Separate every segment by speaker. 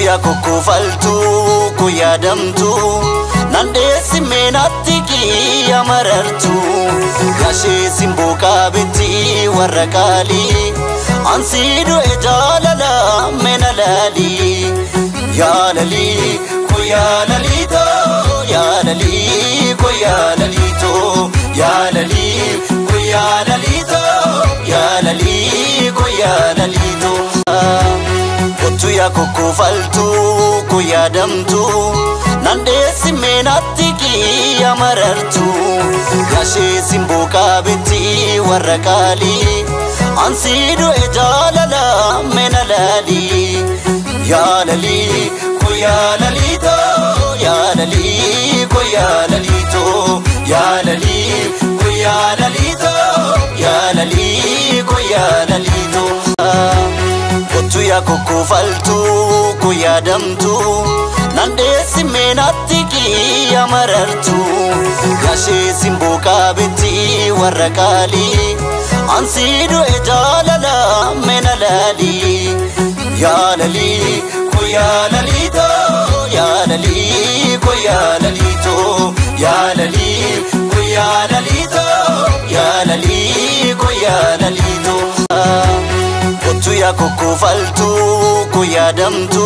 Speaker 1: ya kukkufaltu kuyadamtu nandeesi meenatti kiyya marartu gashee simbuukaa bitti warra qaalii ansiidu ejaalala mena laalii yaalalii kuyaalalito yaalalii kuyaalalito yaalalii kuyaalalito yaalalii kuyaalalito ya kukkufaltu kuyadamtu nandeesi meenatti kiyya marartu gashee simbuukaa bitti warra qaalii ansiidu ejaalala mena laalii yaalalii kuyaalalito yaalalii kuyaalalito yaalalii kuyaalalito yaalalii kuyaalalito ya kukkufaltu kuyadamtu nandeesi meenatti kiyya marartu gashee simbuukaa bitti warra qaalii ansiidu ejaalala mena laalii yaalalii kuyaalalito yaalalii kuyaalalito yaalalii kuyaalalito yaalalii kuyaalalito ya kukkufaltu kuyadamtu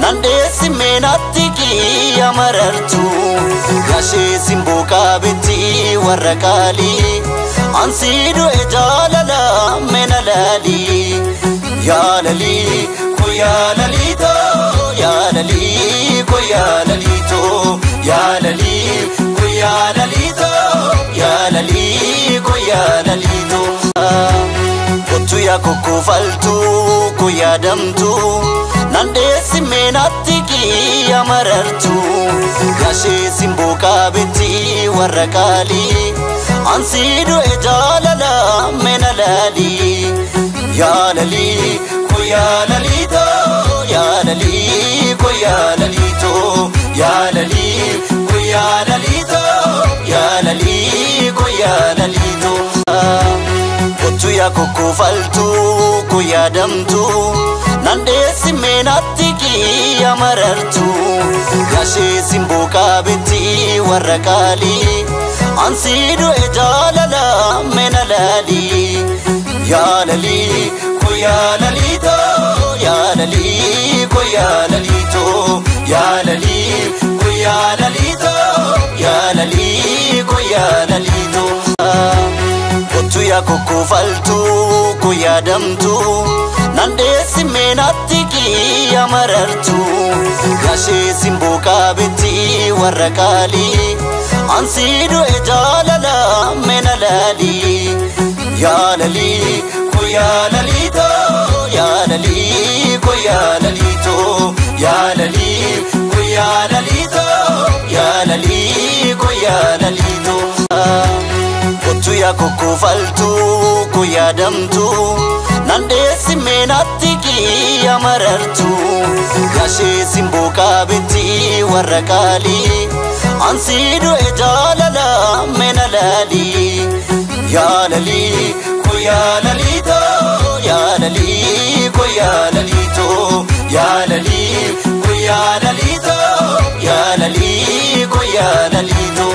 Speaker 1: nandeesi meenatti kiyya marartu gashee simbuukaa bitti warra qaalii ansiidu ejaalala mena laalii yaalalii kuyaalalito yaalalii kuyaalalito yaalalii kuyaalalito yaalalii kuyaalalito ya kukkufaltu kuyadamtu nandeesi meenatti kiyya marartu gashee simbuukaa bitti warra qaalii ansiidu ejaalala mena laalii yaalalii kuyaalalito yaalalii kuyaalalito yaalalii kuyaalalito yaalalii kuyaalalito ya kukkufaltu kuyadamtu nandeesi meenatti kiyya marartu gashee simbuukaa bitti warra qaalii ansiidu ejaalala mena laalii yaalalii kuyaalalito yaalalii kuyaalalito yaalalii kuyaalalito yaalalii kuyaalalito ya kukkufaltu kuyadamtu nandeesi meenatti kiyya marartu gashee simbuukaa bitti warra qaalii ansiidu ejaalala mena laalii yaalalii kuyaalalito yaalalii kuyaalalito yaalalii kuyaalalito yaalalii kuyaalalito ya kukkufaltu kuyadamtu nandeesi meenatti kiyya marartu gashee simbuukaa bitti warra qaalii ansiidu ejaalala mena laalii yaalalii kuyaalalito yaalalii kuyaalalito yaalalii kuyaalalito yaalalii kuyaalalito